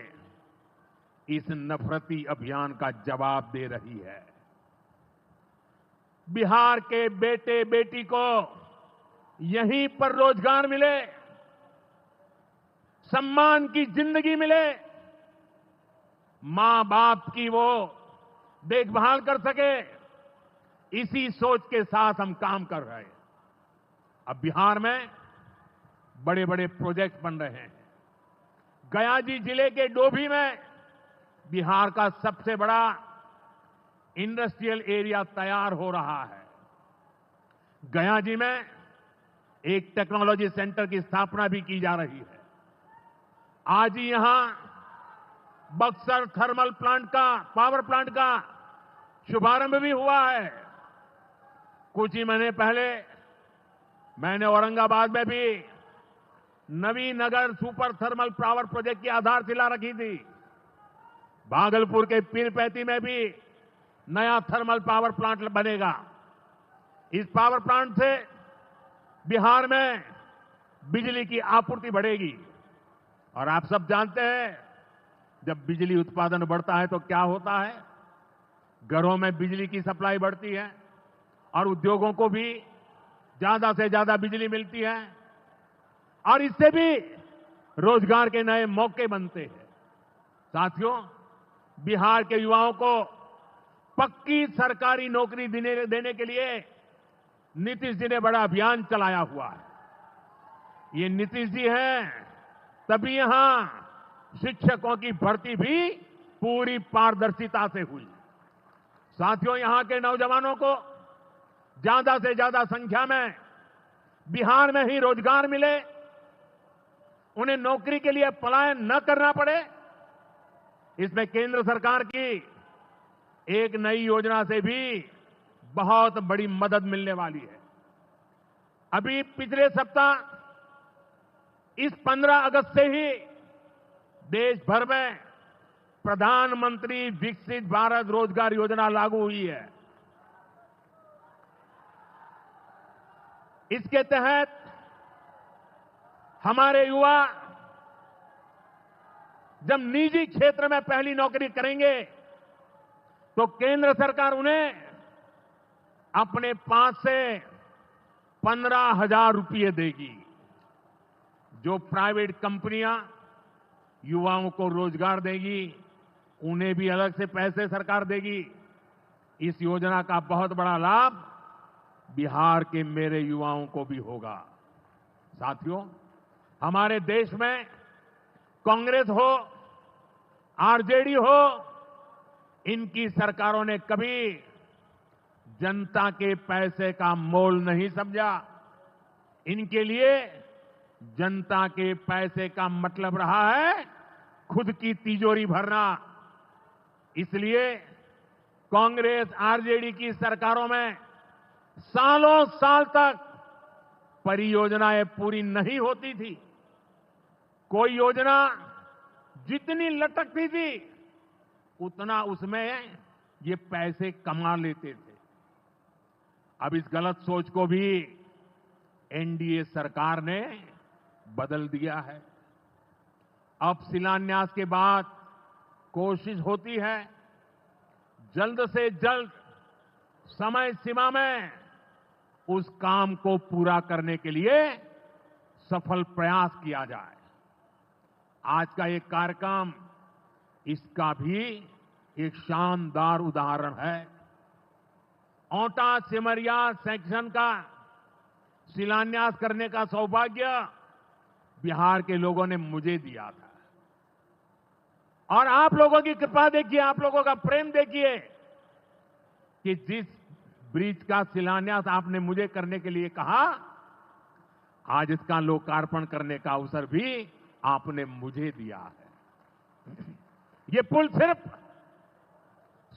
Speaker 4: इस नफरती अभियान का जवाब दे रही है। बिहार के बेटे बेटी को यहीं पर रोजगार मिले, सम्मान की जिंदगी मिले, मां बाप की वो देखभाल कर सके, इसी सोच के साथ हम काम कर रहे हैं। अब बिहार में बड़े बड़े प्रोजेक्ट बन रहे हैं। गया जी जिले के डोभी में बिहार का सबसे बड़ा इंडस्ट्रियल एरिया तैयार हो रहा है। गया जी में एक टेक्नोलॉजी सेंटर की स्थापना भी की जा रही है। आज ही यहां बक्सर थर्मल प्लांट का, पावर प्लांट का शुभारंभ भी हुआ है। कुछ ही महीने पहले मैंने औरंगाबाद में भी Nabinagar super thermal power project की आधारशिला रखी थी। भागलपुर के पीरपैंती में भी नया थर्मल पावर प्लांट बनेगा। इस पावर प्लांट से बिहार में बिजली की आपूर्ति बढ़ेगी। और आप सब जानते हैं, जब बिजली उत्पादन बढ़ता है तो क्या होता है? घरों में बिजली की सप्लाई बढ़ती है और उद्योगों को भी ज्यादा से ज्यादा बिजली मिलती है और इससे भी रोजगार के नए मौके बनते हैं। साथियों, बिहार के युवाओं को पक्की सरकारी नौकरी देने के लिए नीतीश जी ने बड़ा अभियान चलाया हुआ है। ये नीतीश जी हैं, तभी यहां शिक्षकों की भर्ती भी पूरी पारदर्शिता से हुई। साथियों, यहां के नौजवानों को ज्यादा से ज्यादा संख्या में बिहार में ही रोजगार मिले, उन्हें नौकरी के लिए पलायन न करना पड़े, इसमें केंद्र सरकार की एक नई योजना से भी बहुत बड़ी मदद मिलने वाली है। अभी पिछले सप्ताह इस 15 अगस्त से ही देश भर में प्रधानमंत्री विकसित भारत रोजगार योजना लागू हुई है। इसके तहत हमारे युवा जब निजी क्षेत्र में पहली नौकरी करेंगे तो केंद्र सरकार उन्हें अपने पास से 15,000 रुपये देगी। जो प्राइवेट कंपनियां युवाओं को रोजगार देगी उन्हें भी अलग से पैसे सरकार देगी। इस योजना का बहुत बड़ा लाभ बिहार के मेरे युवाओं को भी होगा। साथियों, हमारे देश में कांग्रेस हो, आरजेडी हो, इनकी सरकारों ने कभी जनता के पैसे का मोल नहीं समझा। इनके लिए जनता के पैसे का मतलब रहा है खुद की तिजोरी भरना। इसलिए कांग्रेस आरजेडी की सरकारों में सालों साल तक परियोजनाएं पूरी नहीं होती थी। कोई योजना जितनी लटकती थी उतना उसमें ये पैसे कमा लेते थे। अब इस गलत सोच को भी एनडीए सरकार ने बदल दिया है। अब शिलान्यास के बाद कोशिश होती है जल्द से जल्द समय सीमा में उस काम को पूरा करने के लिए सफल प्रयास किया जाए। आज का ये कार्यक्रम इसका भी एक शानदार उदाहरण है। औंटा सिमरिया सेक्शन का शिलान्यास करने का सौभाग्य बिहार के लोगों ने मुझे दिया था। और आप लोगों की कृपा देखिए, आप लोगों का प्रेम देखिए कि जिस ब्रिज का शिलान्यास आपने मुझे करने के लिए कहा, आज इसका लोकार्पण करने का अवसर भी आपने मुझे दिया है। ये पुल सिर्फ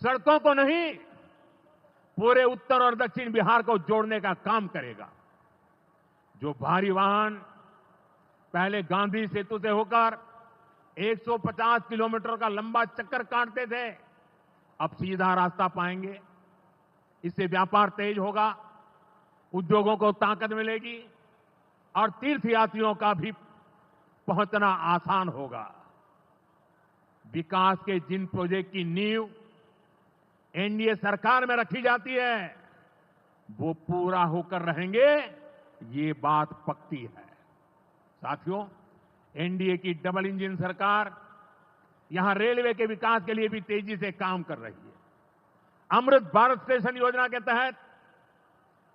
Speaker 4: सड़कों को नहीं, पूरे उत्तर और दक्षिण बिहार को जोड़ने का काम करेगा। जो भारी वाहन पहले गांधी सेतु से होकर 150 किलोमीटर का लंबा चक्कर काटते थे, अब सीधा रास्ता पाएंगे। इससे व्यापार तेज होगा, उद्योगों को ताकत मिलेगी और तीर्थयात्रियों का भी पहुंचना आसान होगा। विकास के जिन प्रोजेक्ट की नींव एनडीए सरकार में रखी जाती है वो पूरा होकर रहेंगे, ये बात पक्की है। साथियों, एनडीए की डबल इंजन सरकार यहां रेलवे के विकास के लिए भी तेजी से काम कर रही है। अमृत भारत स्टेशन योजना के तहत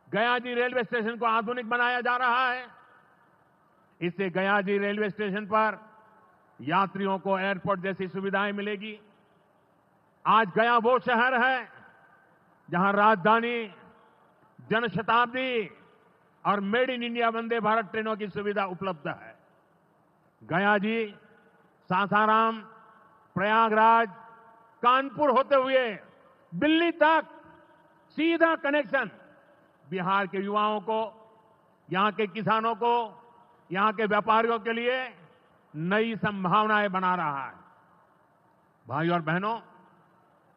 Speaker 4: गया जी रेलवे स्टेशन को आधुनिक बनाया जा रहा है। इससे गया जी रेलवे स्टेशन पर यात्रियों को एयरपोर्ट जैसी सुविधाएं मिलेगी। आज गया वो शहर है जहां राजधानी, जनशताब्दी और made in India Vande Bharat ट्रेनों की सुविधा उपलब्ध है। गया जी सासाराम, प्रयागराज, कानपुर होते हुए दिल्ली तक सीधा कनेक्शन बिहार के युवाओं को, यहां के किसानों को, यहां के व्यापारियों के लिए नई संभावनाएं बना रहा है। भाइयों और बहनों,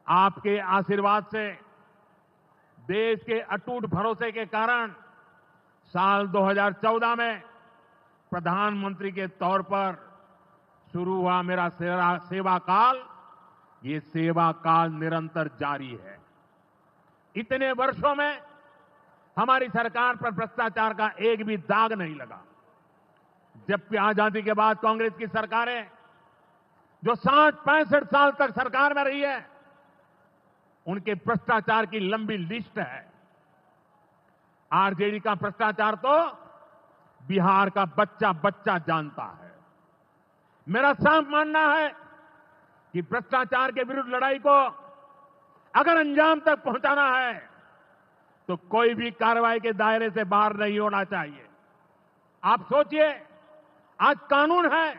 Speaker 4: आपके आशीर्वाद से, देश के अटूट भरोसे के कारण साल 2014 में प्रधानमंत्री के तौर पर शुरू हुआ मेरा सेवा काल, ये सेवा काल निरंतर जारी है। इतने वर्षों में हमारी सरकार पर भ्रष्टाचार का एक भी दाग नहीं लगा। जबकि आजादी के बाद कांग्रेस की सरकारें जो 60-65 साल तक सरकार में रही है, उनके भ्रष्टाचार की लंबी लिस्ट है। आरजेडी का भ्रष्टाचार तो बिहार का बच्चा बच्चा जानता है। मेरा साफ मानना है कि भ्रष्टाचार के विरुद्ध लड़ाई को अगर अंजाम तक पहुंचाना है तो कोई भी कार्रवाई के दायरे से बाहर नहीं होना चाहिए। आप सोचिए, आज कानून है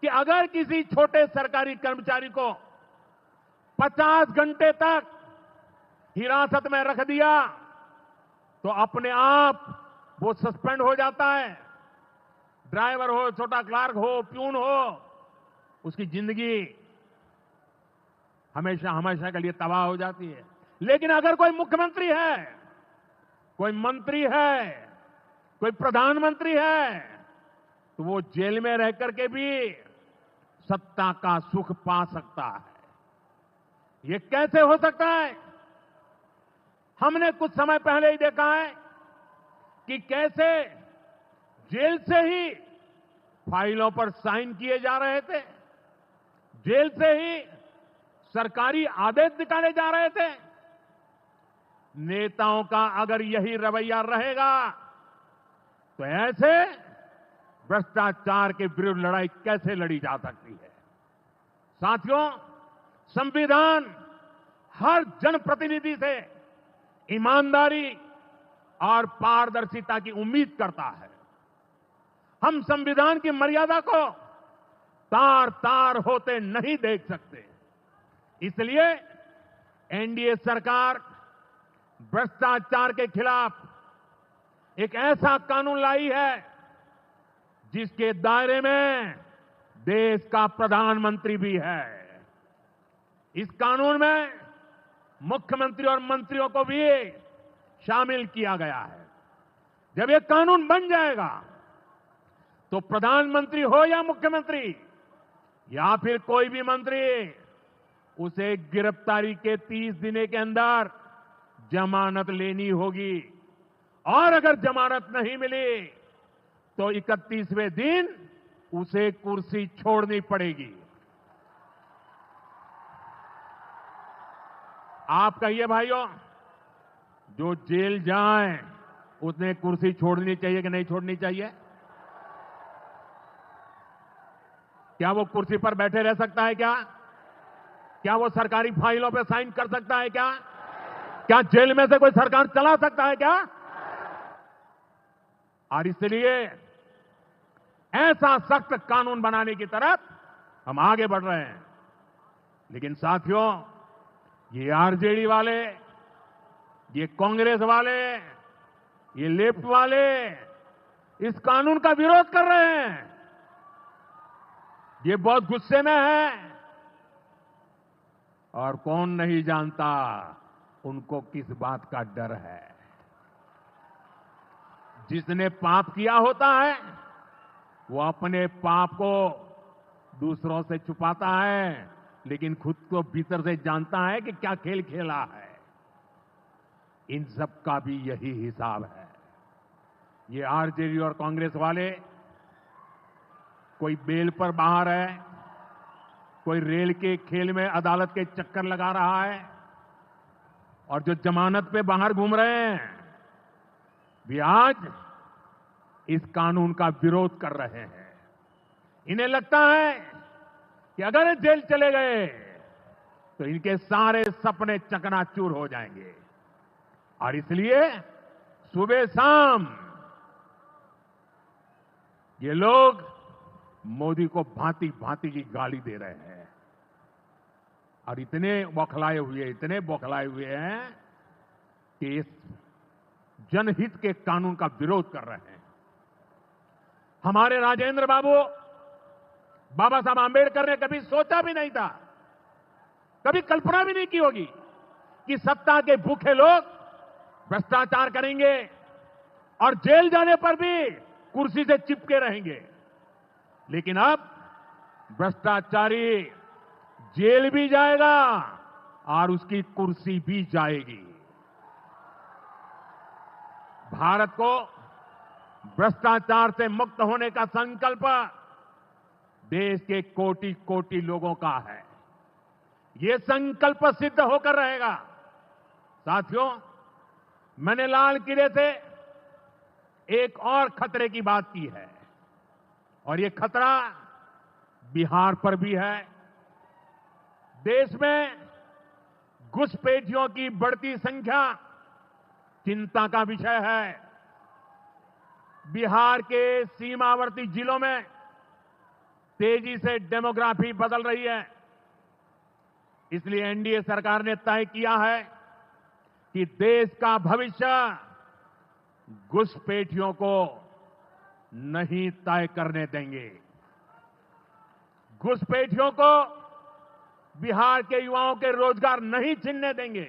Speaker 4: कि अगर किसी छोटे सरकारी कर्मचारी को 50 घंटे तक हिरासत में रख दिया तो अपने आप वो सस्पेंड हो जाता है। ड्राइवर हो, छोटा क्लार्क हो, प्यून हो, उसकी जिंदगी हमेशा हमेशा के लिए तबाह हो जाती है। लेकिन अगर कोई मुख्यमंत्री है, कोई मंत्री है, कोई प्रधानमंत्री है, तो वो जेल में रह करके भी सत्ता का सुख पा सकता है। ये कैसे हो सकता है? हमने कुछ समय पहले ही देखा है कि कैसे जेल से ही फाइलों पर साइन किए जा रहे थे, जेल से ही सरकारी आदेश निकाले जा रहे थे। नेताओं का अगर यही रवैया रहेगा तो ऐसे भ्रष्टाचार के विरुद्ध लड़ाई कैसे लड़ी जा सकती है? साथियों, संविधान हर जनप्रतिनिधि से ईमानदारी और पारदर्शिता की उम्मीद करता है। हम संविधान की मर्यादा को तार तार होते नहीं देख सकते। इसलिए एनडीए सरकार भ्रष्टाचार के खिलाफ एक ऐसा कानून लाई है जिसके दायरे में देश का प्रधानमंत्री भी है। इस कानून में मुख्यमंत्री और मंत्रियों को भी शामिल किया गया है। जब ये कानून बन जाएगा तो प्रधानमंत्री हो या मुख्यमंत्री या फिर कोई भी मंत्री, उसे गिरफ्तारी के 30 दिन के अंदर जमानत लेनी होगी और अगर जमानत नहीं मिली तो 31वें दिन उसे कुर्सी छोड़नी पड़ेगी। आप कहिए भाइयों, जो जेल जाए उसने कुर्सी छोड़नी चाहिए कि नहीं छोड़नी चाहिए? क्या वो कुर्सी पर बैठे रह सकता है? क्या वो सरकारी फाइलों पे साइन कर सकता है? क्या जेल में से कोई सरकार चला सकता है क्या? और इसलिए ऐसा सख्त कानून बनाने की तरफ हम आगे बढ़ रहे हैं। लेकिन साथियों, ये आरजेडी वाले, ये कांग्रेस वाले, ये लेफ्ट वाले इस कानून का विरोध कर रहे हैं। ये बहुत गुस्से में है और कौन नहीं जानता उनको किस बात का डर है। जिसने पाप किया होता है वो अपने पाप को दूसरों से छुपाता है, लेकिन खुद को भीतर से जानता है कि क्या खेल खेला है। इन सब का भी यही हिसाब है। ये आरजेडी और कांग्रेस वाले, कोई बेल पर बाहर है, कोई रेल के खेल में अदालत के चक्कर लगा रहा है, और जो जमानत पे बाहर घूम रहे हैं वे आज इस कानून का विरोध कर रहे हैं। इन्हें लगता है कि अगर जेल चले गए तो इनके सारे सपने चकनाचूर हो जाएंगे, और इसलिए सुबह शाम ये लोग मोदी को भांति भांति की गाली दे रहे हैं और इतने बौखलाए हुए हैं कि इस जनहित के कानून का विरोध कर रहे हैं। हमारे राजेंद्र बाबू, बाबा साहब आंबेडकर ने कभी सोचा भी नहीं था, कभी कल्पना भी नहीं की होगी कि सत्ता के भूखे लोग भ्रष्टाचार करेंगे और जेल जाने पर भी कुर्सी से चिपके रहेंगे। लेकिन अब भ्रष्टाचारी जेल भी जाएगा और उसकी कुर्सी भी जाएगी। भारत को भ्रष्टाचार से मुक्त होने का संकल्प देश के कोटि कोटि लोगों का है। ये संकल्प सिद्ध होकर रहेगा। साथियों, मैंने लाल किले से एक और खतरे की बात की है, और ये खतरा बिहार पर भी है। देश में घुसपैठियों की बढ़ती संख्या चिंता का विषय है। बिहार के सीमावर्ती जिलों में तेजी से डेमोग्राफी बदल रही है। इसलिए एनडीए सरकार ने तय किया है कि देश का भविष्य घुसपैठियों को नहीं तय करने देंगे। घुसपैठियों को बिहार के युवाओं के रोजगार नहीं छीनने देंगे।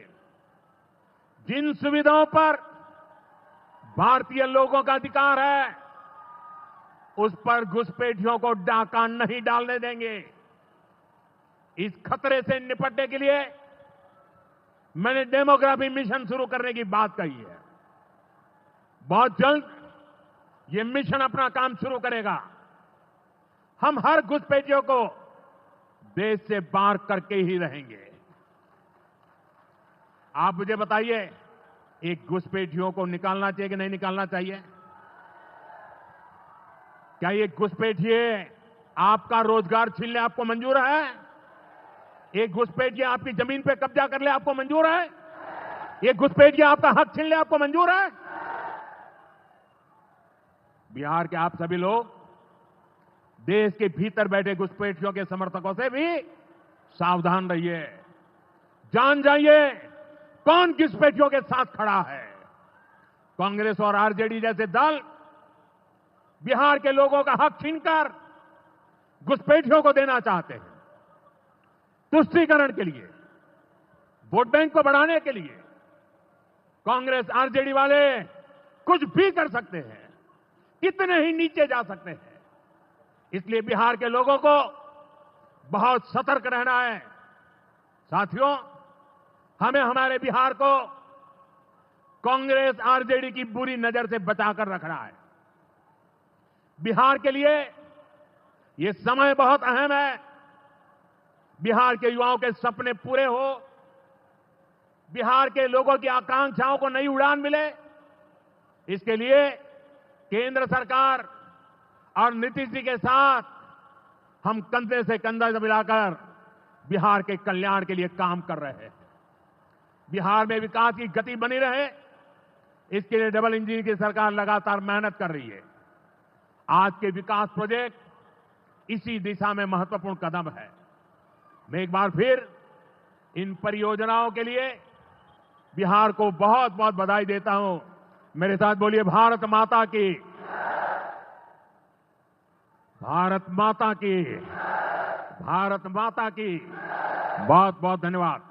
Speaker 4: जिन सुविधाओं पर भारतीय लोगों का अधिकार है, उस पर घुसपैठियों को डाका नहीं डालने देंगे। इस खतरे से निपटने के लिए मैंने डेमोग्राफी मिशन शुरू करने की बात कही है। बहुत जल्द ये मिशन अपना काम शुरू करेगा। हम हर घुसपैठियों को देश से बाहर करके ही रहेंगे। आप मुझे बताइए, एक घुसपैठियों को निकालना चाहिए कि नहीं निकालना चाहिए? क्या ये घुसपैठिए आपका रोजगार छीन ले आपको मंजूर है? एक घुसपैठिए आपकी जमीन पे कब्जा कर ले आपको मंजूर है? एक घुसपैठिए आपका हक छीन ले आपको मंजूर है? बिहार के आप सभी लोग देश के भीतर बैठे घुसपैठियों के समर्थकों से भी सावधान रहिए। जान जाइए कौन घुसपैठियों के साथ खड़ा है। कांग्रेस और आरजेडी जैसे दल बिहार के लोगों का हक छीनकर घुसपैठियों को देना चाहते हैं। तुष्टीकरण के लिए, वोट बैंक को बढ़ाने के लिए कांग्रेस आरजेडी वाले कुछ भी कर सकते हैं, कितने ही नीचे जा सकते हैं। इसलिए बिहार के लोगों को बहुत सतर्क रहना है। साथियों, हमें हमारे बिहार को कांग्रेस आरजेडी की बुरी नजर से बचाकर रखना है। बिहार के लिए ये समय बहुत अहम है। बिहार के युवाओं के सपने पूरे हो, बिहार के लोगों की आकांक्षाओं को नई उड़ान मिले, इसके लिए केंद्र सरकार और नीतीश जी के साथ हम कंधे से कंधा मिलाकर बिहार के कल्याण के लिए काम कर रहे हैं। बिहार में विकास की गति बनी रहे, इसके लिए डबल इंजन की सरकार लगातार मेहनत कर रही है। आज के विकास प्रोजेक्ट इसी दिशा में महत्वपूर्ण कदम है। मैं एक बार फिर इन परियोजनाओं के लिए बिहार को बहुत बहुत बधाई देता हूं। मेरे साथ बोलिए, भारत माता की, भारत माता की, भारत माता की। बहुत बहुत धन्यवाद।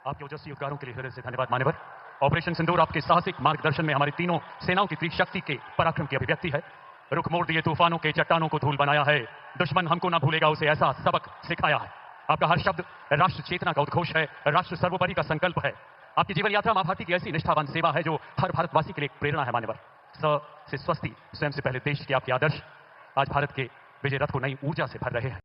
Speaker 1: आपके ओजस्वी उद्गारों के लिए हृदय से धन्यवाद मान्यवर। ऑपरेशन सिंदूर आपके साहसिक मार्गदर्शन में हमारी तीनों सेनाओं की त्रिशक्ति के पराक्रम की अभिव्यक्ति है। रुख मोड़ दिए तूफानों के चट्टानों को धूल बनाया है। दुश्मन हमको ना भूलेगा, उसे ऐसा सबक सिखाया है। आपका हर शब्द राष्ट्र चेतना का उद्घोष है, राष्ट्र सर्वोपरि का संकल्प है। आपकी जीवन यात्रा मां भारती की ऐसी निष्ठावान सेवा है जो हर भारतवासी के लिए एक प्रेरणा है मान्यवर। स से स्वस्ति, स्वयं से पहले देश के आपके आदर्श आज भारत के विजय रथ को नई ऊर्जा से भर रहे हैं।